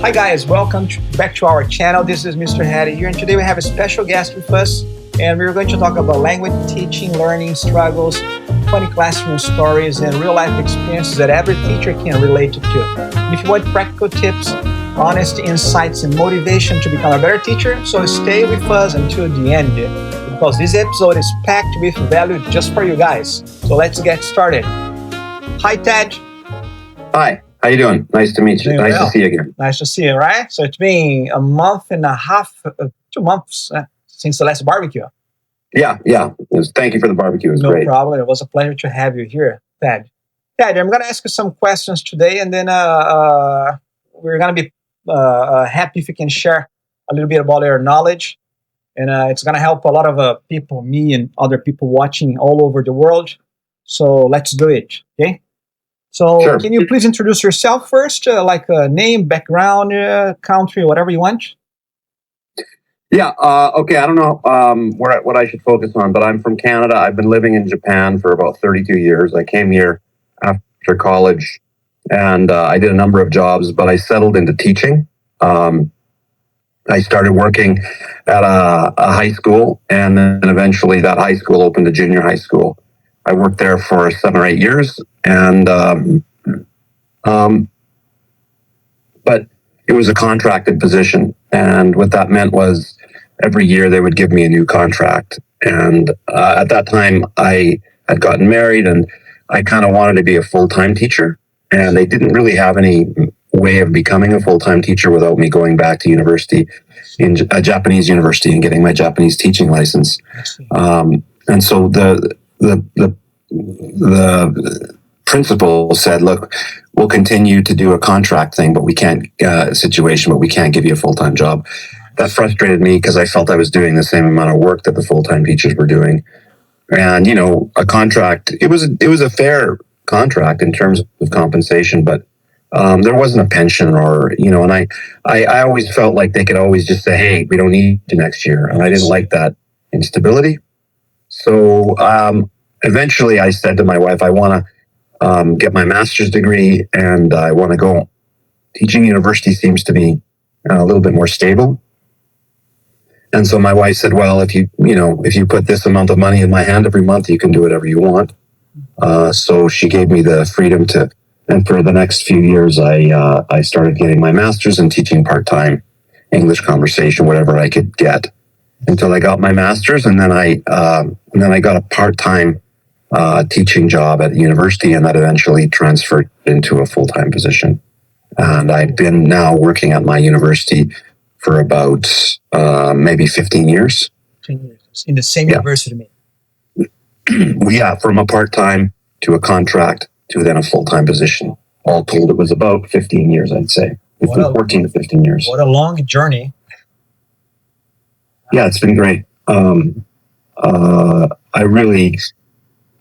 Hi guys, welcome back to our channel. This is Mr.Hat here, and today we have a special guest with us, and we're going to talk about language teaching, learning struggles, funny classroom stories, and real-life experiences that every teacher can relate to. And if you want practical tips, honest insights, and motivation to become a better teacher, so stay with us until the end, because this episode is packed with value just for you guys. So let's get started. Hi, Ted. Hi. How you doing? Nice to meet you. Nice to see you again. Nice to see you, right? So it's been a month and a half, 2 months since the last barbecue. Yeah. Thank you for the barbecue. It was great. No problem. It was a pleasure to have you here, Ted. Ted, I'm going to ask you some questions today, and then we're going to be happy if you can share a little bit about your knowledge. And it's going to help a lot of people, me and other people watching all over the world. So let's do it, okay? So Sure. Can you please introduce yourself first, like name, background, country, whatever you want? Yeah. Okay. I don't know what I should focus on, but I'm from Canada. I've been living in Japan for about 32 years. I came here after college, and I did a number of jobs, but I settled into teaching. I started working at a high school, and then eventually that high school opened a junior high school. I worked there for 7 or 8 years, and but it was a contracted position, and what that meant was every year they would give me a new contract. And at that time, I had gotten married, and I kind of wanted to be a full-time teacher, and they didn't really have any way of becoming a full-time teacher without me going back to university, in a Japanese university, and getting my Japanese teaching license. And so the principal said, "Look, we'll continue to do a contract thing, but we can't but we can't give you a full-time job." That frustrated me because I felt I was doing the same amount of work that the full-time teachers were doing. And a contract, it was a fair contract in terms of compensation, but there wasn't a pension and I always felt like they could always just say, "Hey, we don't need you next year," and I didn't like that instability. So eventually I said to my wife, I want to get my master's degree, and I want to go. Teaching university seems to be a little bit more stable. And so my wife said, "Well, if you put this amount of money in my hand every month, you can do whatever you want." So she gave me the freedom to, and for the next few years, I started getting my master's and teaching part-time English conversation, whatever I could get, until I got my master's, and then I got a part-time teaching job at university, and that eventually transferred into a full-time position. And I've been now working at my university for about maybe 15 years. 10 years. In the same university, me. Yeah, from a part-time to a contract to then a full-time position. All told, it was about 15 years, I'd say. 14 to 15 years. What a long journey. Yeah, it's been great.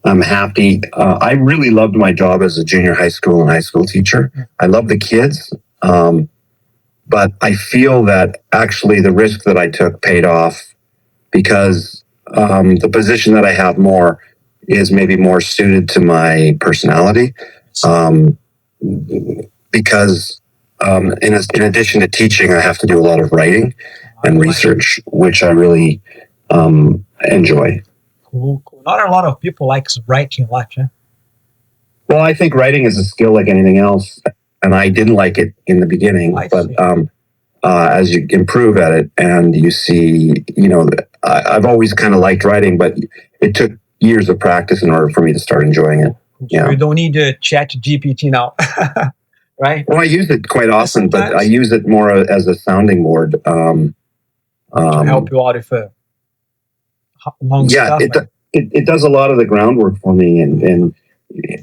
I'm happy. I really loved my job as a junior high school and high school teacher. I love the kids. But I feel that actually the risk that I took paid off, because the position that I have more is maybe more suited to my personality. Because in addition to teaching, I have to do a lot of writing and research, which I really enjoy. Cool. Not a lot of people like writing a lot, huh? Well, I think writing is a skill like anything else, and I didn't like it in the beginning, but as you improve at it and you see, I've always kind of liked writing, but it took years of practice in order for me to start enjoying it. Yeah. You don't need to chat GPT now, right? Well, I use it quite often, but I use it more as a sounding board. To help you out if long stuff. It does a lot of the groundwork for me, and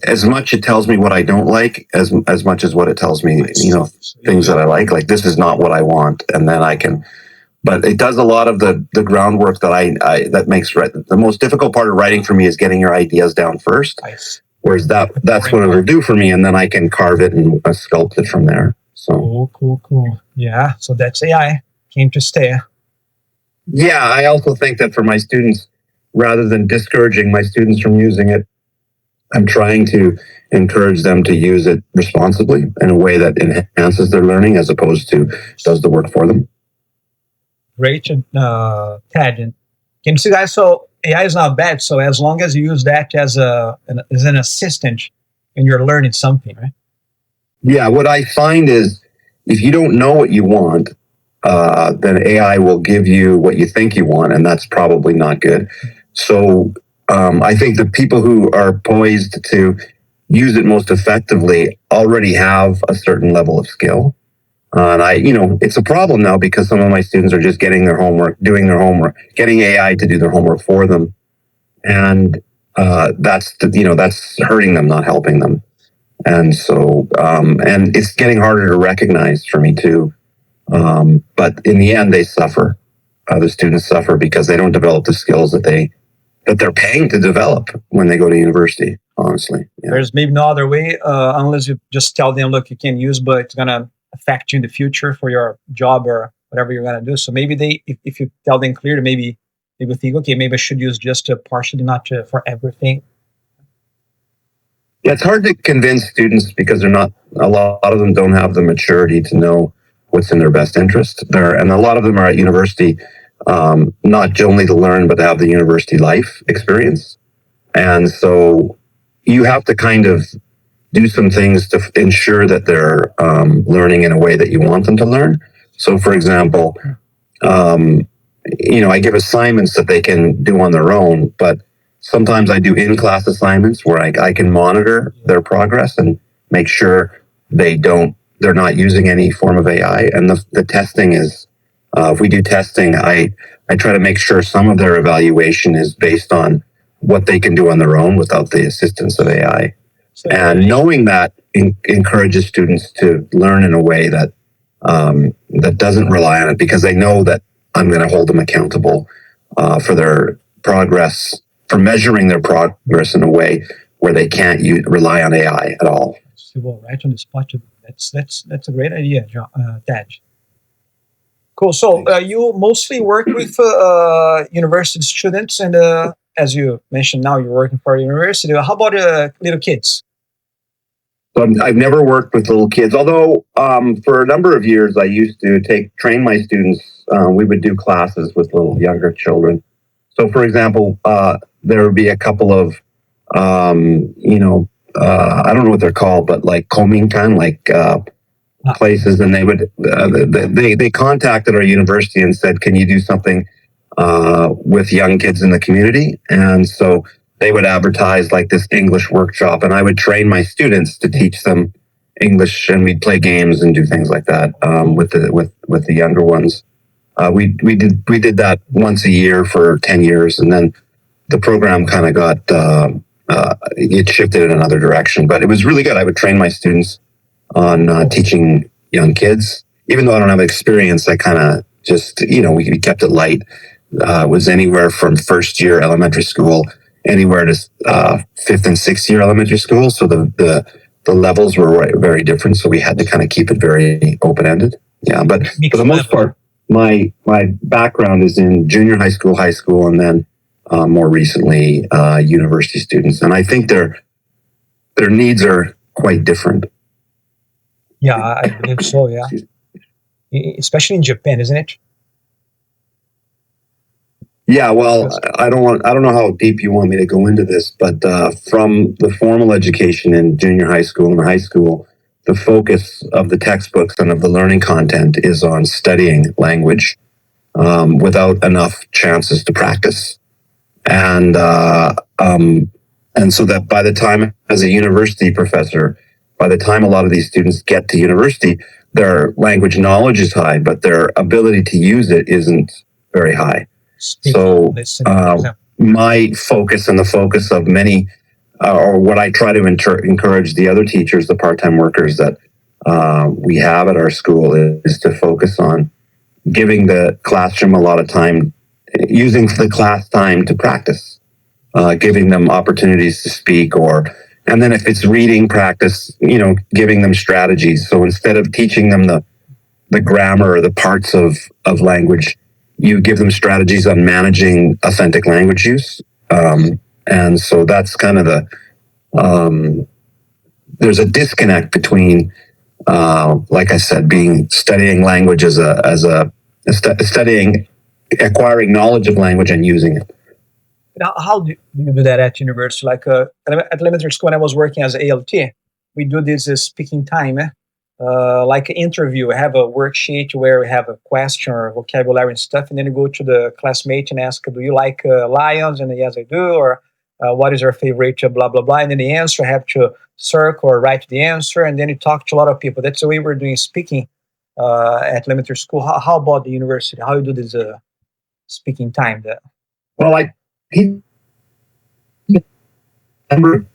as much it tells me what I don't like, as much as what it tells me, things that I like. Like, this is not what I want, and then I can. But it does a lot of the groundwork that that makes the most difficult part of writing for me is getting your ideas down first. Whereas that's what it'll do for me, and then I can carve it and sculpt it from there. So cool. Yeah, so that's AI came to stay. Yeah, I also think that for my students, rather than discouraging my students from using it, I'm trying to encourage them to use it responsibly in a way that enhances their learning as opposed to does the work for them. Great, Ted. And can you see, guys? So AI is not bad. So as long as you use that as an assistant, and you're learning something, right? Yeah, what I find is if you don't know what you want, then AI will give you what you think you want, and that's probably not good. So I think the people who are poised to use it most effectively already have a certain level of skill. And it's a problem now because some of my students are just getting their homework, doing their homework, getting AI to do their homework for them, and that's hurting them, not helping them. And so, and it's getting harder to recognize for me too. But in the end, they suffer. The students suffer because they don't develop the skills that they're paying to develop when they go to university. Honestly, yeah. There's maybe no other way unless you just tell them, look, you can use, but it's gonna affect you in the future for your job or whatever you're gonna do. So maybe if you tell them clearly, maybe they will think, okay, maybe I should use just partially, not for everything. Yeah, it's hard to convince students because a lot of them don't have the maturity to know what's in their best interest. And a lot of them are at university, not only to learn, but to have the university life experience. And so you have to kind of do some things to ensure that they're learning in a way that you want them to learn. So, for example, I give assignments that they can do on their own, but sometimes I do in-class assignments where I can monitor their progress and make sure they're not using any form of AI. And the testing is, if we do testing, I try to make sure some of their evaluation is based on what they can do on their own without the assistance of AI. And knowing that encourages students to learn in a way that doesn't rely on it, because they know that I'm going to hold them accountable for their progress, for measuring their progress in a way where they can't rely on AI at all. Well, right on the spot. That's a great idea, Taj. Cool. So you mostly work with university students, and as you mentioned, now you're working for a university. How about little kids? So I've never worked with little kids, although for a number of years I used to train my students. We would do classes with little younger children. So, for example, there would be a couple of, I don't know what they're called, but like kominkan, places, and they would they contacted our university and said, "Can you do something with young kids in the community?" And so they would advertise like this English workshop, and I would train my students to teach them English, and we'd play games and do things like that with the younger ones. We did that once a year for 10 years, and then the program kind of got it shifted in another direction. But it was really good. I would train my students on teaching young kids, even though I don't have experience. I kind of just we kept it light. It was anywhere from first year elementary school anywhere to fifth and sixth year elementary school. So the levels were very different. So we had to kind of keep it very open ended. Yeah, but for the most part, my background is in junior high school, and then more recently university students. And I think their needs are quite different. Yeah, I believe so. Yeah, especially in Japan, isn't it? Yeah, well, I don't know how deep you want me to go into this, but from the formal education in junior high school and high school, the focus of the textbooks and of the learning content is on studying language without enough chances to practice, and so that by the time, as a university professor, by the time a lot of these students get to university, their language knowledge is high, but their ability to use it isn't very high. So my focus and the focus of many, or what I try to encourage the other teachers, the part-time workers that we have at our school, is to focus on giving the classroom a lot of time, using the class time to practice, giving them opportunities to speak, and then if it's reading practice, giving them strategies. So instead of teaching them the grammar or the parts of language, you give them strategies on managing authentic language use. And so that's kind of there's a disconnect between, like I said, studying language studying, acquiring knowledge of language and using it. Now, how do you do that at university? Like at elementary school, when I was working as a ALT, we do this speaking time, like an interview. We have a worksheet where we have a question or vocabulary and stuff, and then you go to the classmate and ask, "Do you like lions?" And yes, I do. Or what is your favorite? Blah blah blah. And then the answer, I have to circle or write the answer, and then you talk to a lot of people. That's the way we're doing speaking at elementary school. How about the university? How you do this speaking time there? Well, I remember.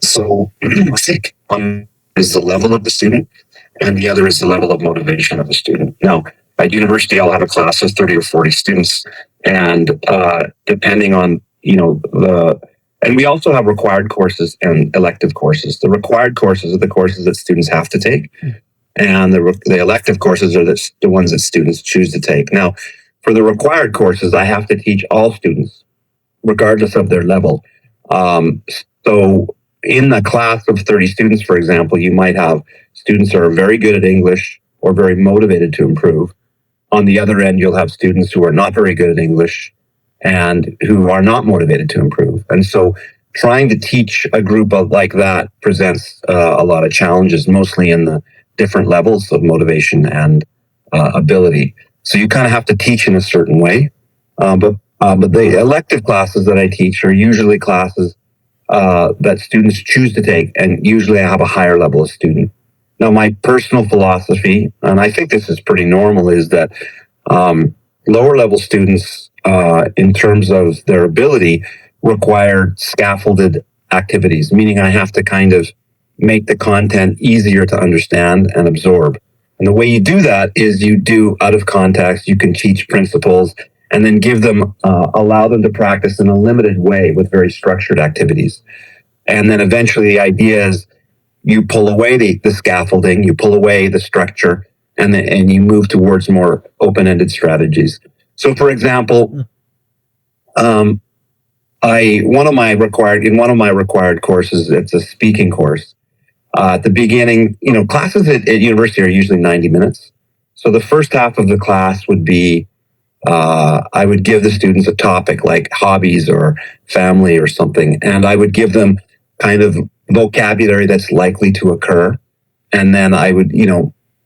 So one is the level of the student, and the other is the level of motivation of the student. Now, at university, I'll have a class of 30 or 40 students, and depending on and we also have required courses and elective courses. The required courses are the courses that students have to take, and the elective courses are the ones that students choose to take. Now, for the required courses, I have to teach all students, regardless of their level. So in a class of 30 students, for example, you might have students who are very good at English or very motivated to improve. On the other end, you'll have students who are not very good at English and who are not motivated to improve. And so trying to teach a group like that presents a lot of challenges, mostly in the different levels of motivation and ability. So you kind of have to teach in a certain way. But the elective classes that I teach are usually classes that students choose to take, and usually I have a higher level of student. Now, my personal philosophy, and I think this is pretty normal, is that lower level students, in terms of their ability, require scaffolded activities, meaning I have to kind of make the content easier to understand and absorb. And the way you do that is you do out of context, you can teach principles, and then allow them to practice in a limited way with very structured activities. And then eventually the idea is you pull away the scaffolding, you pull away the structure, and you move towards more open-ended strategies. So, for example, in one of my required courses, it's a speaking course. At the beginning, classes at university are usually 90 minutes. So the first half of the class would be, I would give the students a topic like hobbies or family or something, and I would give them kind of vocabulary that's likely to occur. And then I would,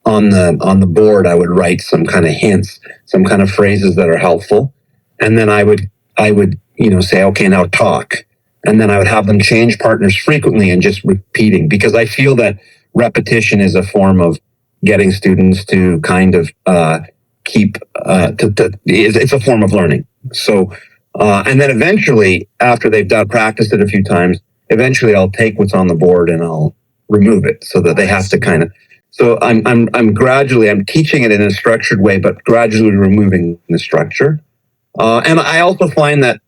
on the board, I would write some kind of hints, some kind of phrases that are helpful. And then I would, say, okay, now talk. And then I would have them change partners frequently and just repeating, because I feel that repetition is a form of getting students to kind of it's a form of learning. So, and then eventually, after they've practiced it a few times, eventually I'll take what's on the board and I'll remove it so that they have to kind of. So I'm teaching it in a structured way, but gradually removing the structure. And I also find that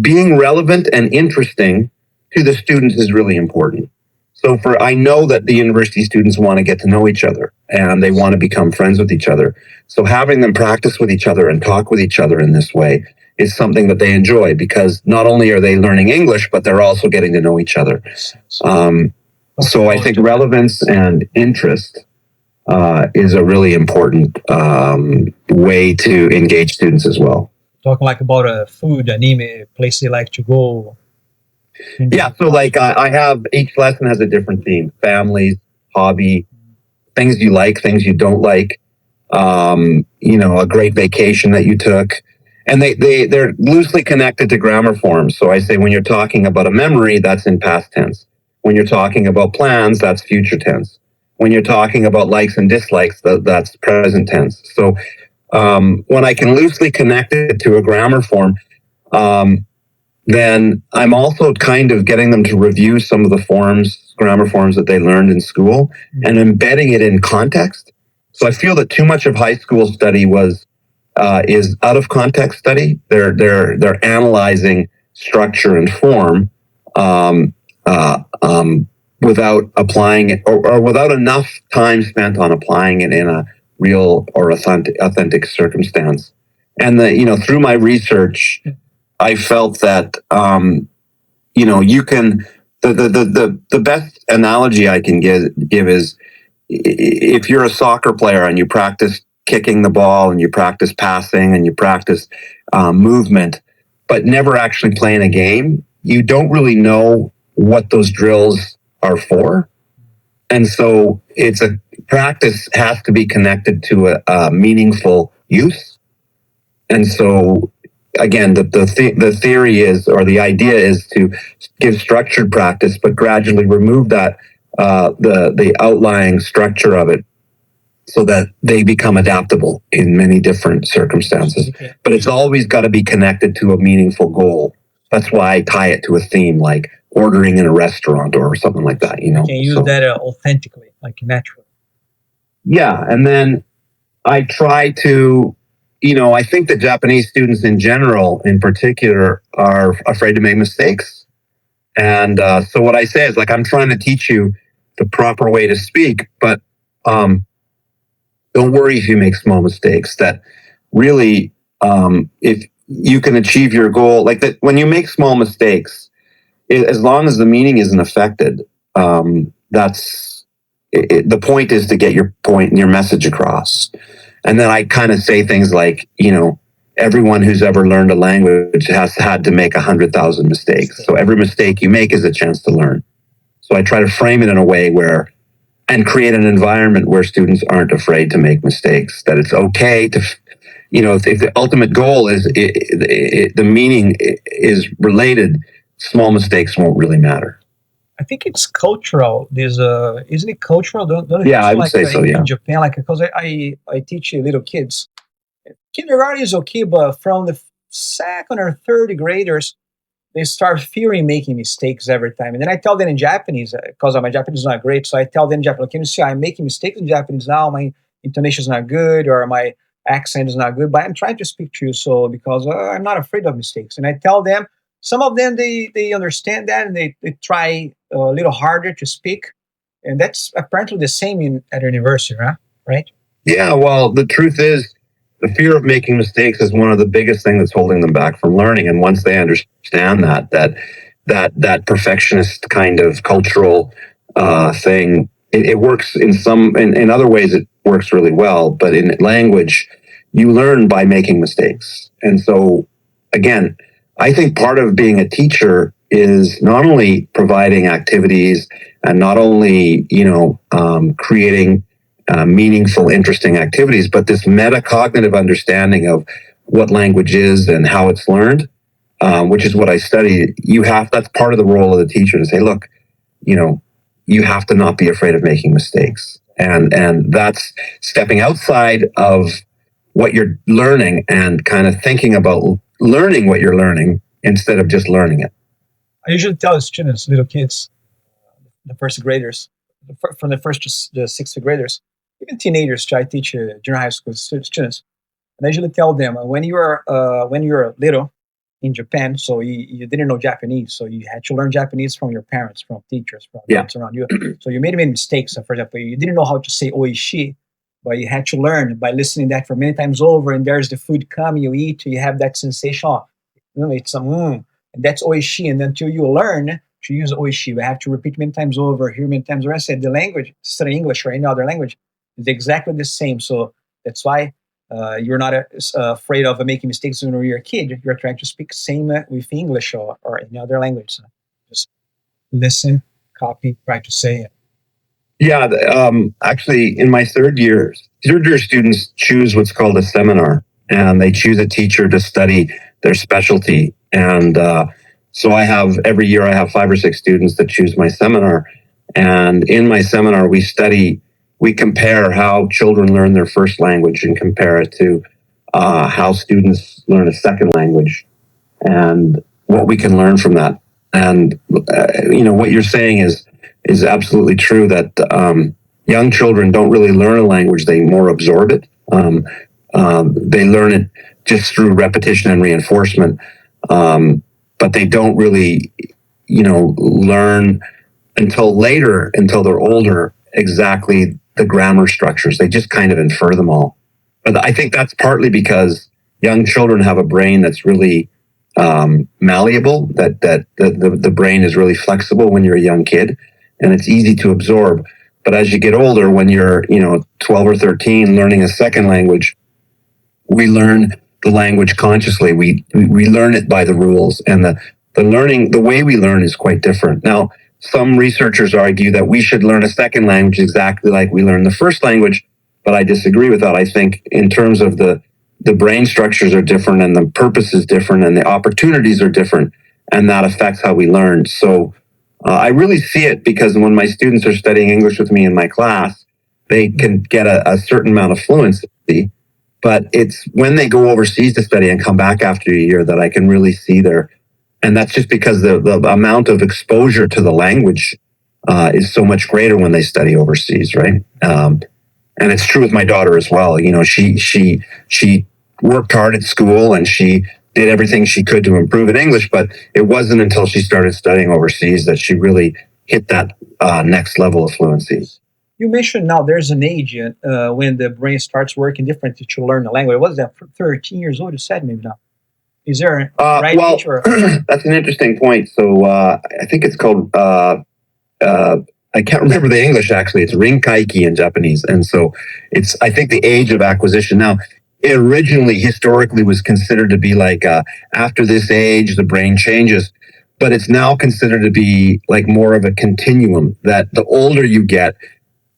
being relevant and interesting to the students is really important. So I know that the university students want to get to know each other and they want to become friends with each other. So having them practice with each other and talk with each other in this way is something that they enjoy, because not only are they learning English, but they're also getting to know each other. So I think relevance and interest is a really important way to engage students as well. Talking like about food, anime, place they like to go. Yeah, so like I have, each lesson has a different theme: families, hobby, things you like, things you don't like, a great vacation that you took. And they're loosely connected to grammar forms. So I say when you're talking about a memory, that's in past tense. When you're talking about plans, that's future tense. When you're talking about likes and dislikes, that's present tense. So when I can loosely connect it to a grammar form, then I'm also kind of getting them to review some of the grammar forms that they learned in school and embedding it in context. So I feel that too much of high school study is out of context study. They're analyzing structure and form without applying it, or without enough time spent on applying it in a real or authentic circumstance. And through my research, I felt that you can, the best analogy I can give is, if you're a soccer player and you practice kicking the ball and you practice passing and you practice movement, but never actually playing a game, you don't really know what those drills are for. And so practice has to be connected to a meaningful use. And so again, the theory is, or the idea is, to give structured practice, but gradually remove that the outlying structure of it, so that they become adaptable in many different circumstances. Okay. But it's always got to be connected to a meaningful goal. That's why I tie it to a theme, like ordering in a restaurant or something like that. You can use that authentically, like naturally. Yeah, and then I try to, I think that Japanese students in general, in particular, are afraid to make mistakes. And so what I say is, like, I'm trying to teach you the proper way to speak, but don't worry if you make small mistakes. That really, if you can achieve your goal, like that, when you make small mistakes, as long as the meaning isn't affected, the point is to get your point and your message across. And then I kind of say things like, everyone who's ever learned a language has had to make 100,000 mistakes. So every mistake you make is a chance to learn. So I try to frame it in a way and create an environment where students aren't afraid to make mistakes, that it's okay to, if the ultimate goal is, the meaning is related, small mistakes won't really matter. I think it's cultural. Isn't it cultural? Don't yeah, I would say so. Yeah, in Japan, because I teach little kids. Kindergarten is okay, but from the second or third graders, they start fearing making mistakes every time. And then I tell them in Japanese, because my Japanese is not great, so I tell them in Japanese, can you see I'm making mistakes in Japanese now? My intonation is not good, or my accent is not good, but I'm trying to speak to you, so because I'm not afraid of mistakes. And I tell them, some of them, they understand that, and they try a little harder to speak. And that's apparently the same at university, huh? Right? Yeah, well, the truth is, the fear of making mistakes is one of the biggest things that's holding them back from learning. And once they understand that perfectionist kind of cultural thing, it works in other ways. It works really well, but in language, you learn by making mistakes. And so, again, I think part of being a teacher is not only providing activities and not only creating meaningful, interesting activities, but this metacognitive understanding of what language is and how it's learned, which is what I study. That's part of the role of the teacher, to say, look, you have to not be afraid of making mistakes. And that's stepping outside of what you're learning and kind of thinking about learning what you're learning instead of just learning it. I usually tell students, little kids, the first graders, from the first to the sixth graders, even teenagers, I teach junior high school students. And I usually tell them, when you're little in Japan, so you didn't know Japanese, so you had to learn Japanese from your parents, from teachers, from adults around you. So you made many mistakes. For example, you didn't know how to say oishi, but you had to learn by listening that for many times over. And there's the food coming, you eat, you have that sensation. It's and that's oishi. And until you learn to use oishi, we have to repeat many times over, hear many times over. I said the language, studying English or any other language, is exactly the same. So that's why you're not afraid of making mistakes when you're a kid. You're trying to speak same with English or any other language. So just listen, copy, try to say it. Yeah, actually, in my third year students choose what's called a seminar, and they choose a teacher to study their specialty. And so every year I have 5 or 6 students that choose my seminar. And in my seminar, we compare how children learn their first language and compare it to how students learn a second language and what we can learn from that. And, what you're saying is absolutely true, that young children don't really learn a language, they more absorb it. They learn it just through repetition and reinforcement, but they don't really, learn until they're older, exactly the grammar structures. They just kind of infer them all. But I think that's partly because young children have a brain that's really malleable, that the brain is really flexible when you're a young kid, and it's easy to absorb. But as you get older, when you're 12 or 13, learning a second language, we learn the language consciously. We learn it by the rules, and the way we learn is quite different. Now, some researchers argue that we should learn a second language exactly like we learn the first language, but I disagree with that. I think in terms of the brain structures are different, and the purpose is different, and the opportunities are different, and that affects how we learn. So I really see it, because when my students are studying English with me in my class, they can get a certain amount of fluency, but it's when they go overseas to study and come back after a year that I can really see and that's just because the amount of exposure to the language is so much greater when they study overseas, right? And it's true with my daughter as well. She worked hard at school, and she did everything she could to improve in English, but it wasn't until she started studying overseas that she really hit that next level of fluency. You mentioned now there's an age when the brain starts working differently to learn a language. What is that? 13 years old, you said, maybe now. Is there a right age? That's an interesting point. So I think it's called, I can't remember the English actually. It's rinkaiki in Japanese. And so it's, I think, the age of acquisition. Now, it originally, historically, was considered to be like after this age, the brain changes. But it's now considered to be like more of a continuum, that the older you get,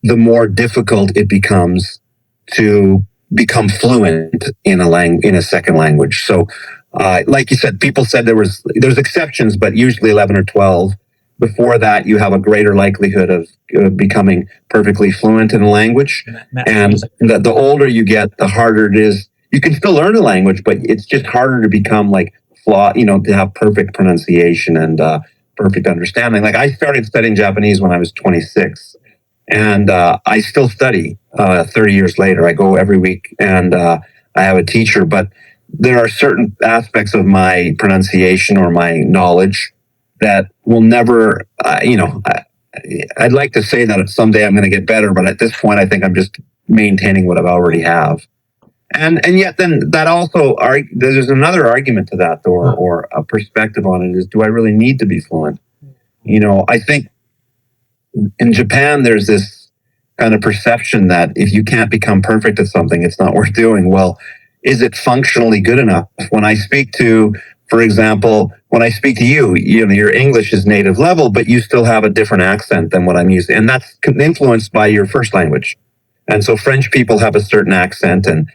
the more difficult it becomes to become fluent in a second language. So, like you said, people said there's exceptions, but usually 11 or 12. Before that, you have a greater likelihood of becoming perfectly fluent in a language. And the older you get, the harder it is. You can still learn a language, but it's just harder to become to have perfect pronunciation and perfect understanding. Like, I started studying Japanese when I was 26. And I still study 30 years later. I go every week, and I have a teacher, but there are certain aspects of my pronunciation or my knowledge that will never, I'd like to say that someday I'm going to get better, but at this point, I think I'm just maintaining what I already have. And yet then that also, there's another argument to that, or a perspective on it, is, do I really need to be fluent? I think in Japan, there's this kind of perception that if you can't become perfect at something, it's not worth doing. Well, is it functionally good enough? When I speak to, for example, when I speak to you, your English is native level, but you still have a different accent than what I'm using. And that's influenced by your first language. And so French people have a certain accent, and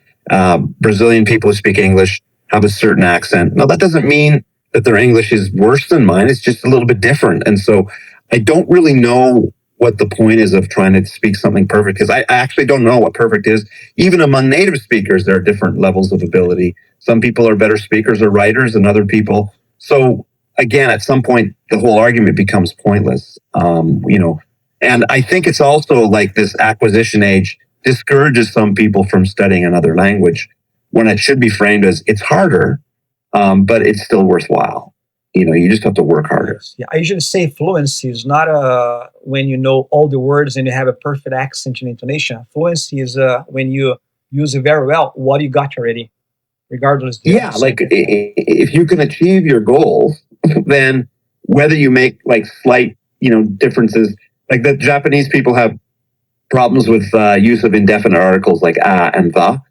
Brazilian people who speak English have a certain accent. Now, that doesn't mean that their English is worse than mine. It's just a little bit different. And so I don't really know what the point is of trying to speak something perfect, because I actually don't know what perfect is. Even among native speakers, there are different levels of ability. Some people are better speakers or writers than other people. So again, at some point, the whole argument becomes pointless. And I think it's also like this acquisition age discourages some people from studying another language, when it should be framed as it's harder, but it's still worthwhile. You just have to work harder. Yeah, I usually say fluency is not when you know all the words and you have a perfect accent and intonation. Fluency is when you use it very well, what you got already, regardless. Yeah, like if you can achieve your goals, then whether you make like slight, differences, like the Japanese people have problems with use of indefinite articles like and the.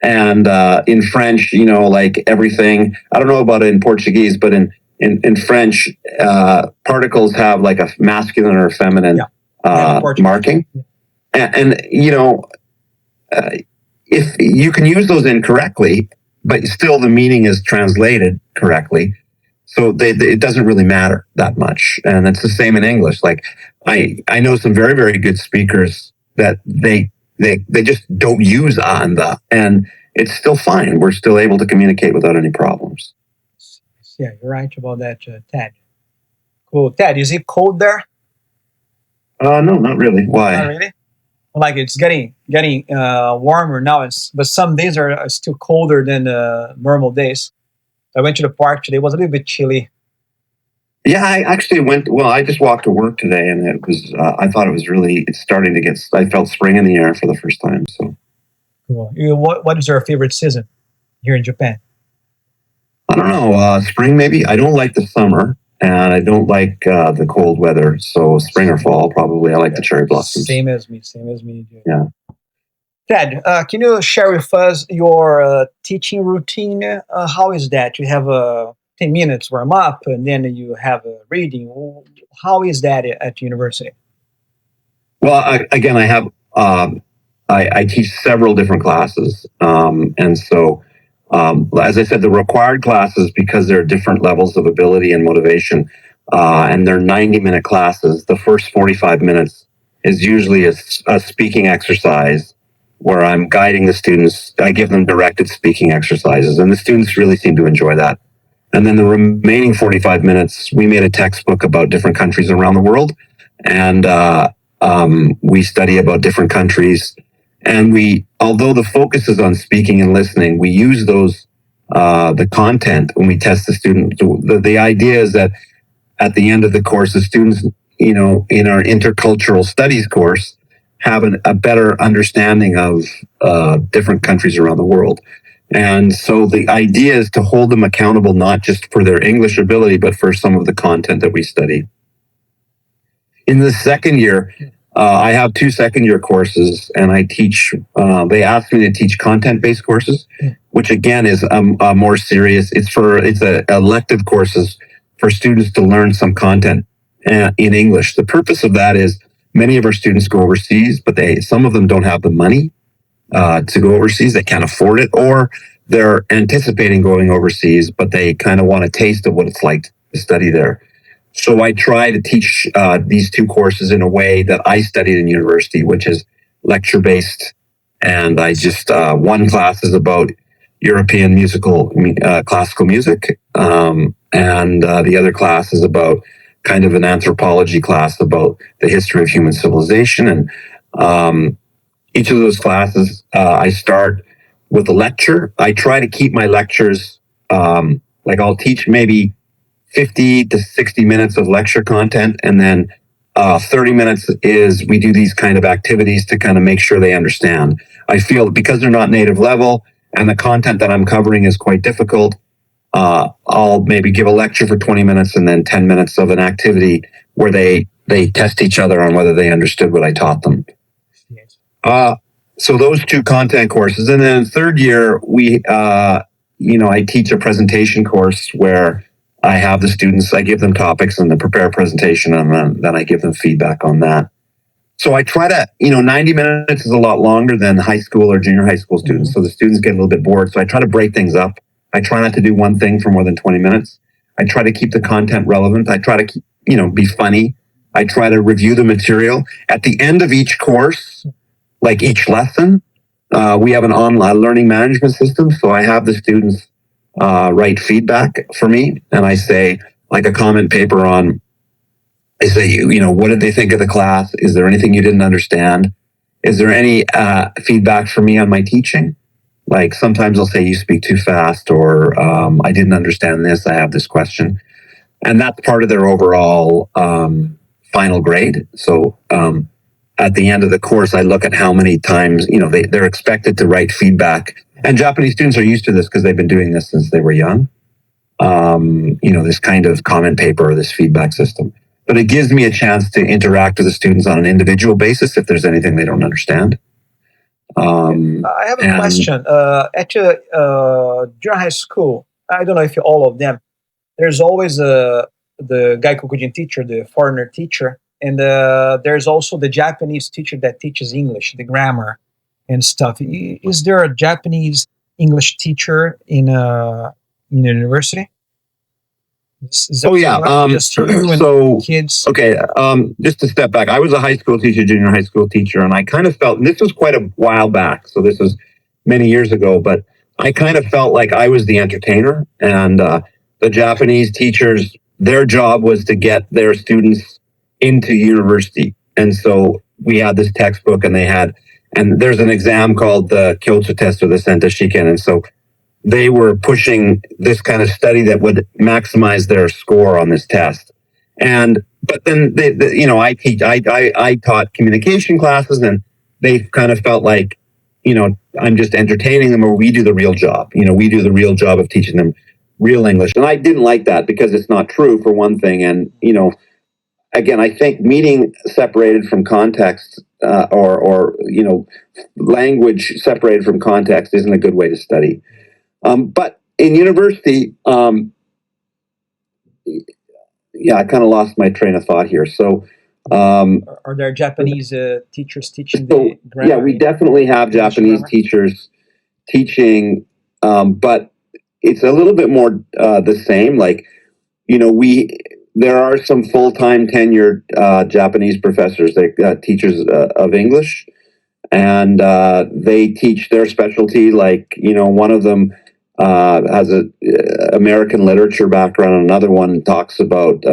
And in French, like everything, I don't know about it in Portuguese, but in French, particles have like a masculine or feminine marking. And if you can use those incorrectly, but still the meaning is translated correctly, so it doesn't really matter that much. And it's the same in English. Like I know some very, very good speakers that they just don't use and the, and it's still fine. We're still able to communicate without any problems. Yeah, you're right about that, Ted. Cool. Ted, is it cold there? No, not really. Why? Not really? Like, it's getting warmer now, but some days are still colder than normal days. I went to the park today. It was a little bit chilly. Yeah, I actually I just walked to work today, and it was, I thought it's starting to get, I felt spring in the air for the first time, so. Cool. What is your favorite season here in Japan? don't know, spring maybe. I don't like the summer, and I don't like the cold weather. So spring or fall, probably. I like the cherry blossoms. Same as me. Same as me. Yeah. Ted, can you share with us your teaching routine? How is that? You have 10 minutes warm up, and then you have a reading. How is that at university? Well, again, I have I teach several different classes, and so as I said, the required classes, because there are different levels of ability and motivation, and they're 90-minute classes. The first 45 minutes is usually a speaking exercise where I'm guiding the students. I give them directed speaking exercises, and the students really seem to enjoy that. And then the remaining 45 minutes, we made a textbook about different countries around the world, and we study about different countries. And although the focus is on speaking and listening, we use the content when we test the student. The idea is that at the end of the course, the students, in our intercultural studies course, have a better understanding of different countries around the world. And so the idea is to hold them accountable, not just for their English ability, but for some of the content that we study. In the second year, I have 2 second-year courses, and I teach. They asked me to teach content-based courses, which again is a more serious. It's elective courses for students to learn some content in English. The purpose of that is many of our students go overseas, but some of them don't have the money to go overseas. They can't afford it, or they're anticipating going overseas, but they kind of want a taste of what it's like to study there. So I try to teach these 2 courses in a way that I studied in university, which is lecture-based. And I just, one class is about European classical music. And the other class is about kind of an anthropology class about the history of human civilization. And each of those classes, I start with a lecture. I try to keep my lectures, I'll teach maybe 50 to 60 minutes of lecture content, and then 30 minutes is we do these kind of activities to kind of make sure they understand. I feel because they're not native level and the content that I'm covering is quite difficult, I'll maybe give a lecture for 20 minutes and then 10 minutes of an activity where they test each other on whether they understood what I taught them. So those 2 content courses. And then third year, I teach a presentation course where I have the students, I give them topics and they prepare a presentation, and then I give them feedback on that. So I try to, 90 minutes is a lot longer than high school or junior high school students. So the students get a little bit bored. So I try to break things up. I try not to do one thing for more than 20 minutes. I try to keep the content relevant. I try to keep, be funny. I try to review the material. At the end of each course, like each lesson, we have an online learning management system. So I have the students write feedback for me, and I say, like a comment paper on, I say, what did they think of the class? Is there anything you didn't understand? Is there any feedback for me on my teaching? Like sometimes I'll say, you speak too fast, or I didn't understand this, I have this question. And that's part of their overall final grade. So at the end of the course, I look at how many times, they're expected to write feedback. And Japanese students are used to this because they've been doing this since they were young. This kind of comment paper or this feedback system. But it gives me a chance to interact with the students on an individual basis if there's anything they don't understand. I have a question. At junior high school, I don't know if all of them, there's always the Gaikokujin teacher, the foreigner teacher, and there's also the Japanese teacher that teaches English, the grammar and stuff. Is there a Japanese English teacher in a university? Just you and kids. Okay. Just to step back, I was a high school teacher, junior high school teacher, and I kind of felt, and this was quite a while back, so this was many years ago, but I kind of felt like I was the entertainer, and the Japanese teachers, their job was to get their students into university. And so we had this textbook, and there's an exam called the Kyoto test or the Senta Shiken. And so they were pushing this kind of study that would maximize their score on this test. But then I taught communication classes, and they kind of felt like, I'm just entertaining them, or we do the real job. We do the real job of teaching them real English. And I didn't like that because it's not true, for one thing. And, again, I think meaning separated from context, or language separated from context isn't a good way to study. But in university, I kind of lost my train of thought here. So, Are there Japanese teachers teaching the grammar? Yeah, we definitely have Japanese teachers teaching, but it's a little bit more the same. Like, there are some full-time tenured Japanese professors, teachers of English, and they teach their specialty. Like, one of them has a American literature background, and another one talks about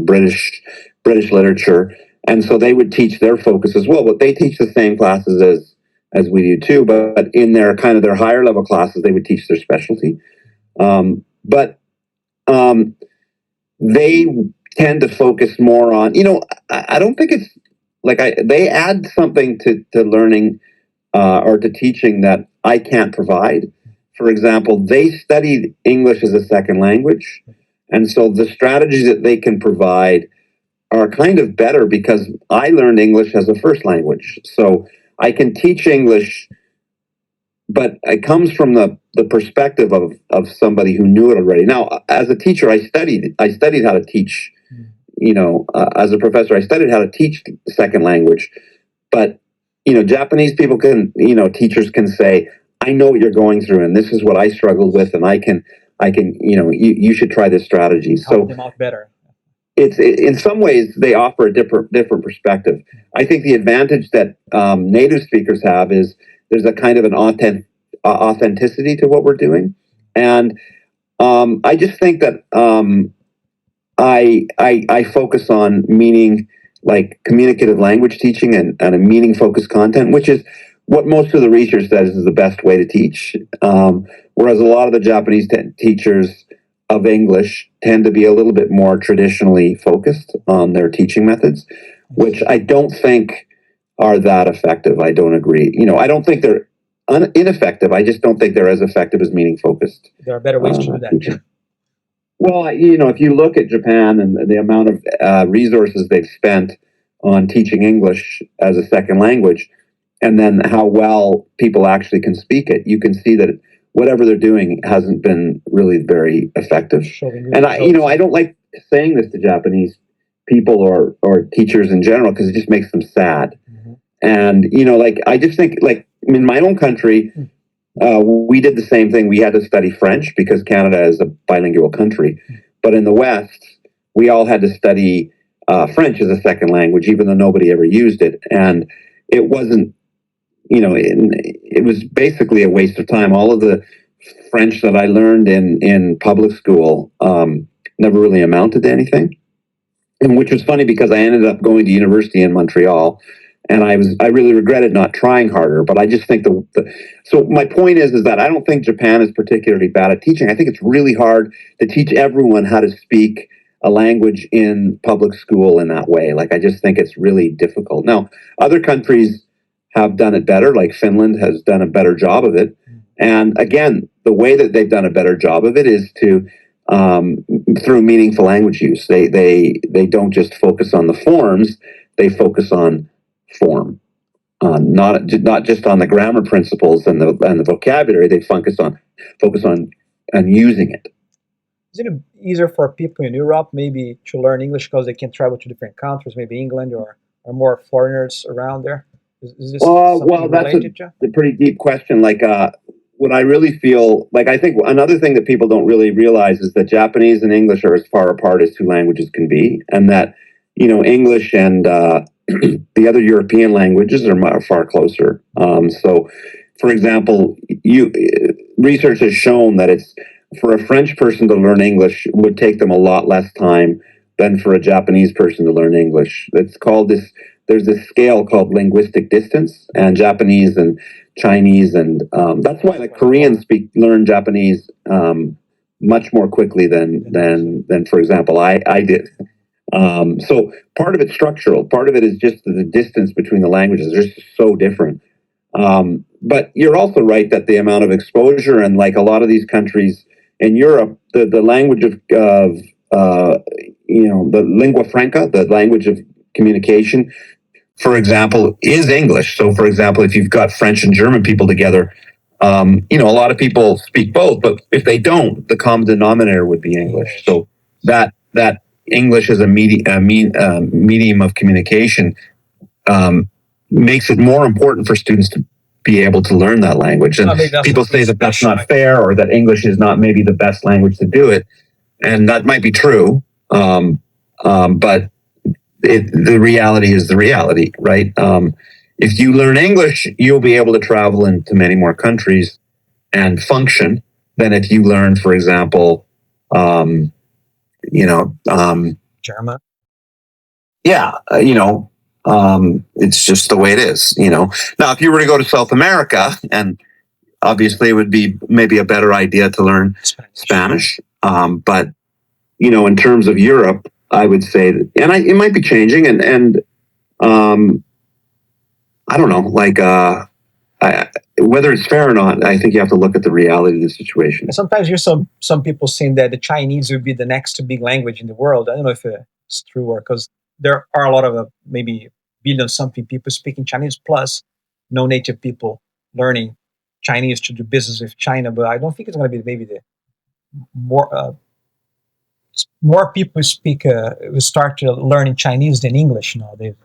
British literature, and so they would teach their focus as well. But they teach the same classes as we do too. But in their their higher level classes, they would teach their specialty. But they tend to focus more on. I don't think it's like they add something to learning or to teaching that I can't provide. For example, they studied English as a second language, and so the strategies that they can provide are kind of better because I learned English as a first language. So I can teach English, but it comes from the perspective of somebody who knew it already. Now, as a teacher, I studied how to teach. As a professor, I studied how to teach second language. But Japanese people can, teachers can say, I know what you're going through, and this is what I struggled with, and I can, you should try this strategy. Help them out better. It's in some ways they offer a different perspective. I think the advantage that native speakers have is there's a kind of an authenticity to what we're doing, and I just think that I focus on meaning, like communicative language teaching and a meaning focused content, which is what most of the research says is the best way to teach. Whereas a lot of the Japanese teachers of English tend to be a little bit more traditionally focused on their teaching methods, which I don't think are that effective. I don't agree. I don't think they're ineffective. I just don't think they're as effective as meaning focused. There are better ways to do that. Teaching. Well, if you look at Japan and the amount of resources they've spent on teaching English as a second language, and then how well people actually can speak it, you can see that whatever they're doing hasn't been really very effective. And I don't like saying this to Japanese people or teachers in general because it just makes them sad. Mm-hmm. And I just think in my own country, we did the same thing. We had to study French because Canada is a bilingual country, but in the West, we all had to study French as a second language, even though nobody ever used it, and it wasn't. It was basically a waste of time. All of the French that I learned in public school never really amounted to anything, and which was funny because I ended up going to university in Montreal, and I really regretted not trying harder. But I just think so my point is that I don't think Japan is particularly bad at teaching. I think it's really hard to teach everyone how to speak a language in public school in that way. I just think it's really difficult. Now, other countries have done it better, like Finland has done a better job of it. And again, the way that they've done a better job of it is to through meaningful language use. They don't just focus on the forms; they focus on form, not just on the grammar principles and the vocabulary. They focus on using it. Is it easier for people in Europe maybe to learn English because they can travel to different countries, maybe England or more foreigners around there? Is this something related to? That's a pretty deep question. What I really feel I think another thing that people don't really realize is that Japanese and English are as far apart as two languages can be, and that English and the other European languages are far closer. So, for example, research has shown that it's for a French person to learn English would take them a lot less time than for a Japanese person to learn English. It's called this. There's this scale called linguistic distance, and Japanese and Chinese, and that's why Koreans learn Japanese much more quickly than for example I did. So part of it's structural, part of it is just the distance between the languages. They're just so different. But you're also right that the amount of exposure and a lot of these countries, in Europe, the language of the lingua franca, the language of communication, for example, is English. So, for example, if you've got French and German people together, a lot of people speak both, but if they don't, the common denominator would be English. So that English as a medium of communication makes it more important for students to be able to learn that language. And people say that that's not fair, or that English is not maybe the best language to do it, and that might be true. But the reality is the reality, right? If you learn English, you'll be able to travel into many more countries and function than if you learn, for example, German. Yeah, it's just the way it is. Now, if you were to go to South America, and obviously it would be maybe a better idea to learn Spanish. But in terms of Europe, I would say that, and it might be changing, and I don't know, whether it's fair or not. I think you have to look at the reality of the situation. Sometimes there's some people saying that the Chinese would be the next big language in the world. I don't know if it's true, or because there are a lot of maybe billion something people speaking Chinese, plus no native people learning Chinese to do business with China. But I don't think it's going to be maybe the more people start learning Chinese than English nowadays.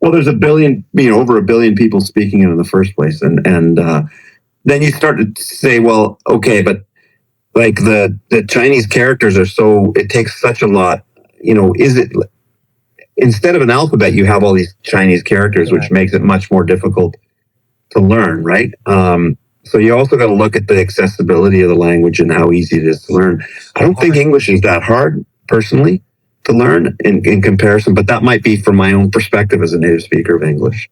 Well, there's over a billion people speaking it in the first place, and then you start to say, well, okay, but like the Chinese characters are it takes such a lot. Is it instead of an alphabet, you have all these Chinese characters, which makes it much more difficult to learn, right? So you also got to look at the accessibility of the language and how easy it is to learn. I don't think English is that hard, personally, to learn in comparison, but that might be from my own perspective as a native speaker of English.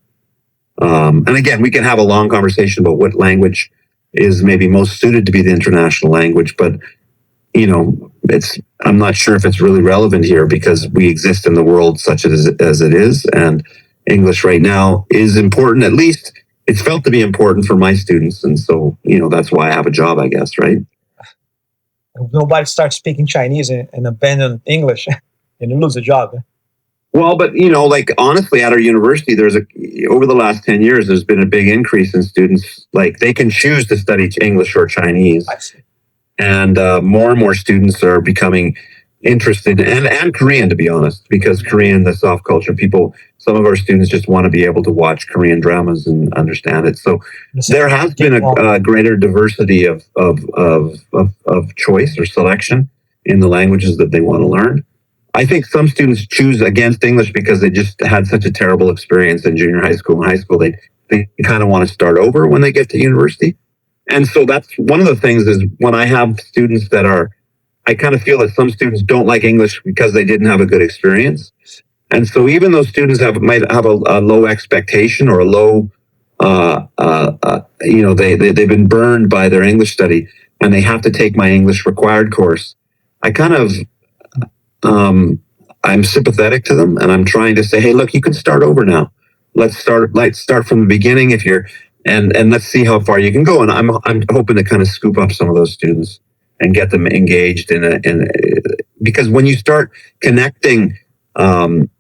And again, we can have a long conversation about what language is maybe most suited to be the international language, but I'm not sure if it's really relevant here, because we exist in the world such as it is, and English right now is important. At least it's felt to be important for my students, and so that's why I have a job, I guess, right? If nobody starts speaking Chinese and abandon English, and you lose a job. Well, but honestly, at our university, over the last 10 years, there's been a big increase in students. Like, they can choose to study English or Chinese. I see. And more and more students are becoming interested, and Korean, to be honest, because Korean, the soft culture, some of our students just want to be able to watch Korean dramas and understand it. So there has been a greater diversity of choice or selection in the languages that they want to learn. I think some students choose against English because they just had such a terrible experience in junior high school and high school. They kind of want to start over when they get to university. And so that's one of the things, is when I have students I kind of feel that some students don't like English because they didn't have a good experience. And so even though students might have a low expectation, or a low, they've been burned by their English study and they have to take my English required course, I kind of, I'm sympathetic to them, and I'm trying to say, hey, look, you can start over now. Let's start from the beginning and let's see how far you can go. And I'm hoping to kind of scoop up some of those students and get them engaged because when you start connecting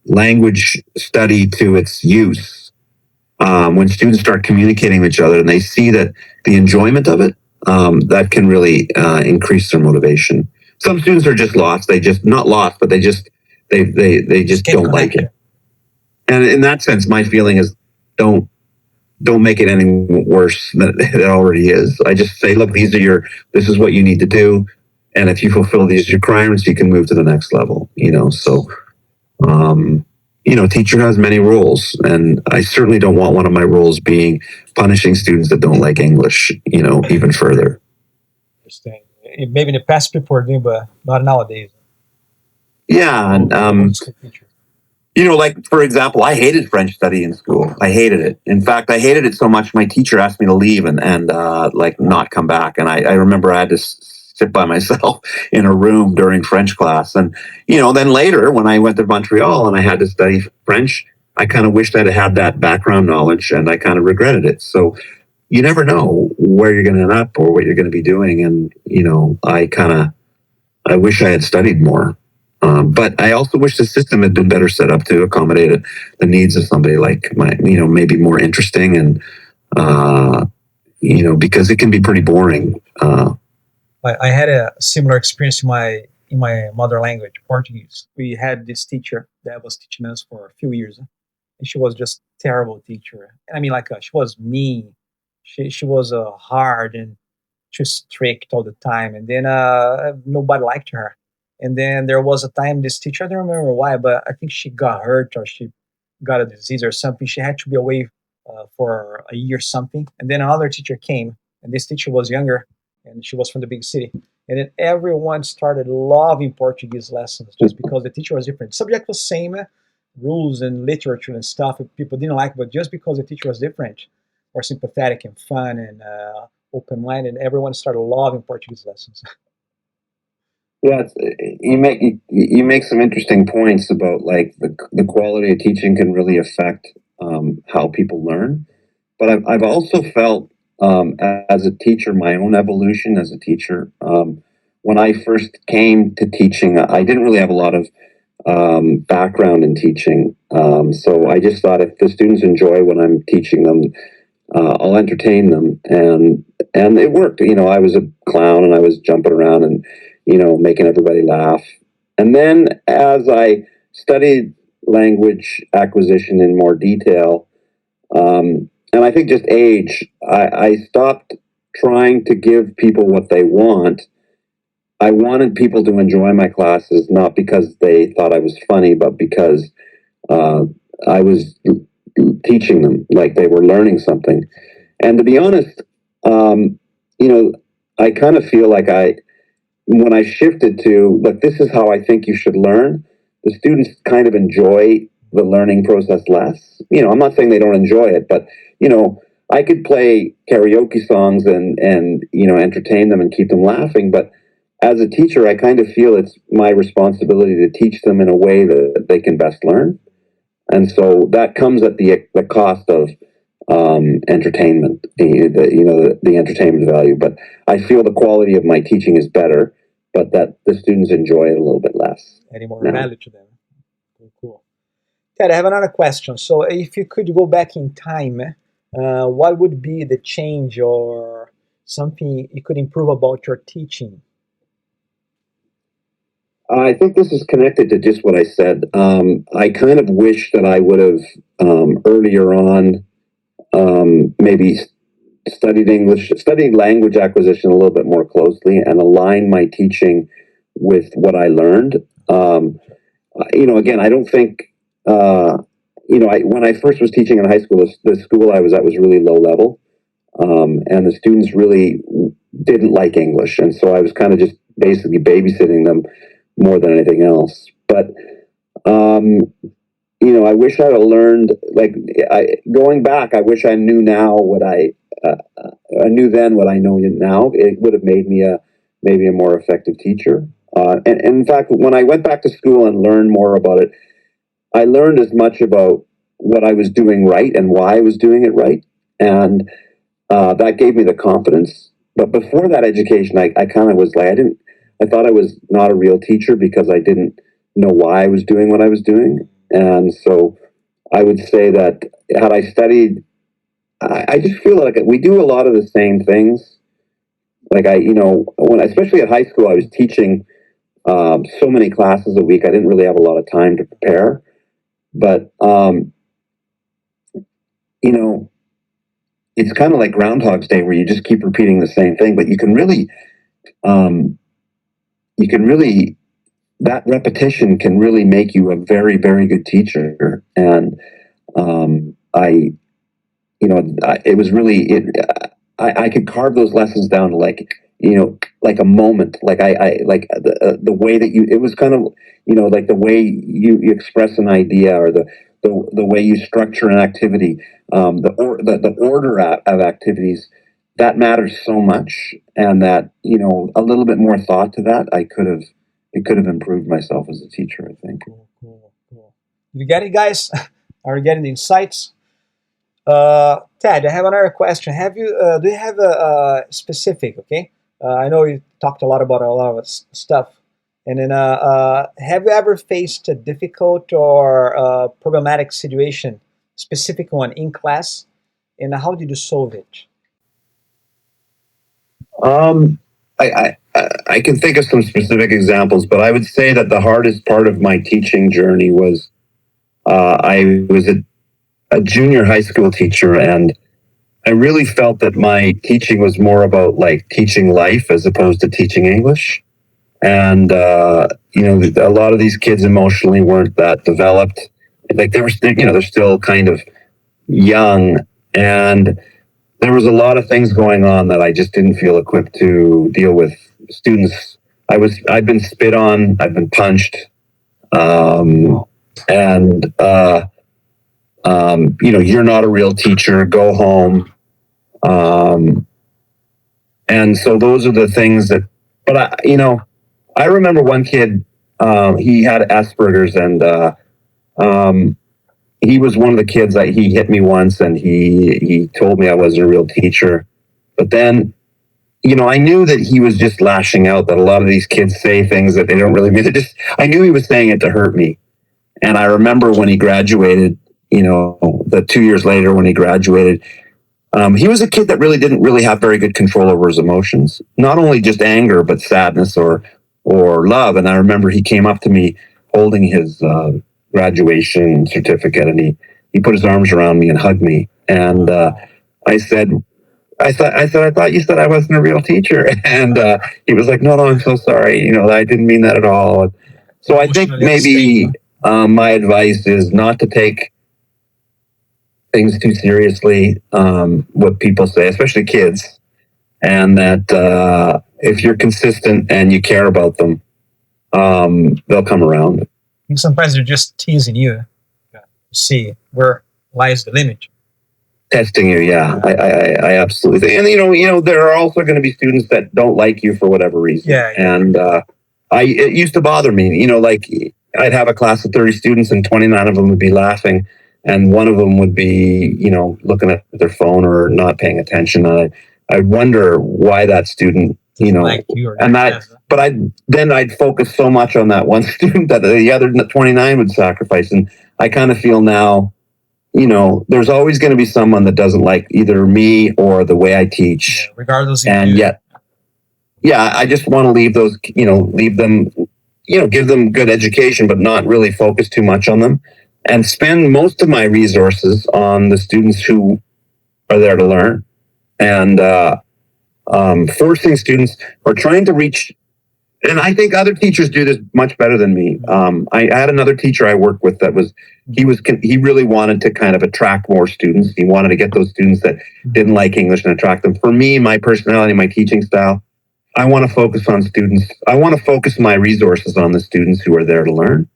language study to its use, when students start communicating with each other and they see that the enjoyment of it, that can really increase their motivation. Some students are just lost. They just not lost, but they just don't like it. And in that sense, my feeling is don't make it any worse than it already is. I just say, look, this is what you need to do. And if you fulfill these requirements, you can move to the next level, So, teacher has many roles, and I certainly don't want one of my roles being punishing students that don't like English, even further. Interesting. Maybe in the past people were doing, but not nowadays. Yeah. And, like, for example, I hated French study in school. I hated it. In fact, I hated it so much, my teacher asked me to leave and not come back. And I remember I had to sit by myself in a room during French class. And, then later when I went to Montreal and I had to study French, I kind of wished I'd had that background knowledge, and I kind of regretted it. So you never know where you're going to end up or what you're going to be doing. And, I wish I had studied more. But I also wish the system had been better set up to accommodate the needs of somebody like maybe more interesting and, because it can be pretty boring. I had a similar experience in my mother language, Portuguese. We had this teacher that was teaching us for a few years, and she was just terrible teacher. And I mean, like she was mean. She was hard and too strict all the time, and then nobody liked her. And then there was a time this teacher, I don't remember why, but I think she got hurt or she got a disease or something. She had to be away for a year or something. And then another teacher came, and this teacher was younger, and she was from the big city. And then everyone started loving Portuguese lessons just because the teacher was different. Subject was same, rules and literature and stuff people didn't like, but just because the teacher was different or sympathetic and fun and open-minded, everyone started loving Portuguese lessons. Yeah, you make some interesting points about like the quality of teaching can really affect how people learn. But I've also felt as a teacher my own evolution as a teacher. When I first came to teaching, I didn't really have a lot of background in teaching, so I just thought if the students enjoy what I'm teaching them, I'll entertain them, and it worked. I was a clown and I was jumping around and making everybody laugh. And then as I studied language acquisition in more detail, and I think just age, I stopped trying to give people what they want. I wanted people to enjoy my classes, not because they thought I was funny, but because uh, I was teaching them like they were learning something. And to be honest, um, you know, I kind of feel like when I shifted to, look, this is how I think you should learn, the students kind of enjoy the learning process less. I'm not saying they don't enjoy it, but, I could play karaoke songs and entertain them and keep them laughing. But as a teacher, I kind of feel it's my responsibility to teach them in a way that they can best learn. And so that comes at the cost of entertainment, the entertainment value. But I feel the quality of my teaching is better, but that the students enjoy it a little bit less Adding more now. value to them. Cool, cool. Ted, I have another question. So, if you could go back in time, what would be the change or something you could improve about your teaching? I think this is connected to just what I said. I kind of wish that I would have earlier on maybe studied English, studied language acquisition a little bit more closely, and align my teaching with what I learned. Again, I don't think, when I first was teaching in high school, the school I was at was really low level, and the students really didn't like English, and so I was kind of just basically babysitting them more than anything else. But um, I wish I'd have learned, like, going back, I wish I knew now what I knew then what I know now. It would have made me maybe a more effective teacher. And in fact, when I went back to school and learned more about it, I learned as much about what I was doing right and why I was doing it right. And that gave me the confidence. But before that education, I kind of was like, I thought I was not a real teacher because I didn't know why I was doing what I was doing. And so I would say that had I studied, I just feel like we do a lot of the same things. Like when especially at high school, I was teaching so many classes a week. I didn't really have a lot of time to prepare. But you know, it's kind of like Groundhog's Day, where you just keep repeating the same thing. But um, you can really that repetition can really make you a very, very good teacher. And I it was really I could carve those lessons down to like like a moment, like I like the way that it was kind of like the way you express an idea, or the way you structure an activity, the order of activities, that matters so much. And that a little bit more thought to that, it could have improved myself as a teacher, I think. Cool, cool, cool. You get it, guys? Are you getting the insights? Ted, I have another question. Do you have a specific? Okay, I know you talked a lot about a lot of stuff, and then have you ever faced a difficult or problematic situation, specific one in class, and how did you solve it? Um, I can think of some specific examples, but I would say that the hardest part of my teaching journey was I was a junior high school teacher, and I really felt that my teaching was more about like teaching life as opposed to teaching English. And a lot of these kids emotionally weren't that developed. Like they were, they're still kind of young, and there was a lot of things going on that I just didn't feel equipped to deal with. Students, I've been spit on, I've been punched, and you're not a real teacher. Go home. Um, and so those are the things that. But I remember one kid. He had Asperger's, and he was one of the kids that he hit me once, and he told me I wasn't a real teacher. But then, I knew that he was just lashing out. That a lot of these kids say things that they don't really mean. I knew he was saying it to hurt me. And I remember when he graduated. The 2 years later when he graduated, he was a kid that really didn't really have very good control over his emotions. Not only just anger, but sadness or love. And I remember he came up to me holding his graduation certificate, and he put his arms around me and hugged me. And I said, I thought you said I wasn't a real teacher. And he was like, no, I'm so sorry. I didn't mean that at all. So I think maybe my advice is not to take things too seriously, what people say, especially kids, and that if you're consistent and you care about them, they'll come around. Sometimes they're just teasing you to see where lies the limit. Testing you, yeah. I absolutely think. And there are also going to be students that don't like you for whatever reason. Yeah. And it used to bother me. Like I'd have a class of 30 students, and 29 of them would be laughing, and one of them would be, looking at their phone or not paying attention. I wonder why that student, like you, and that. But I'd focus so much on that one student that the other 29 would sacrifice. And I kind of feel now, there's always going to be someone that doesn't like either me or the way I teach, regardless. And yet, I just want to leave those, leave them, give them good education, but not really focus too much on them, and spend most of my resources on the students who are there to learn, and forcing students or trying to reach. And I think other teachers do this much better than me. I had another teacher I worked with that he really wanted to kind of attract more students. He wanted to get those students that didn't like English and attract them. For me, my personality, my teaching style, I want to focus on students. I want to focus my resources on the students who are there to learn.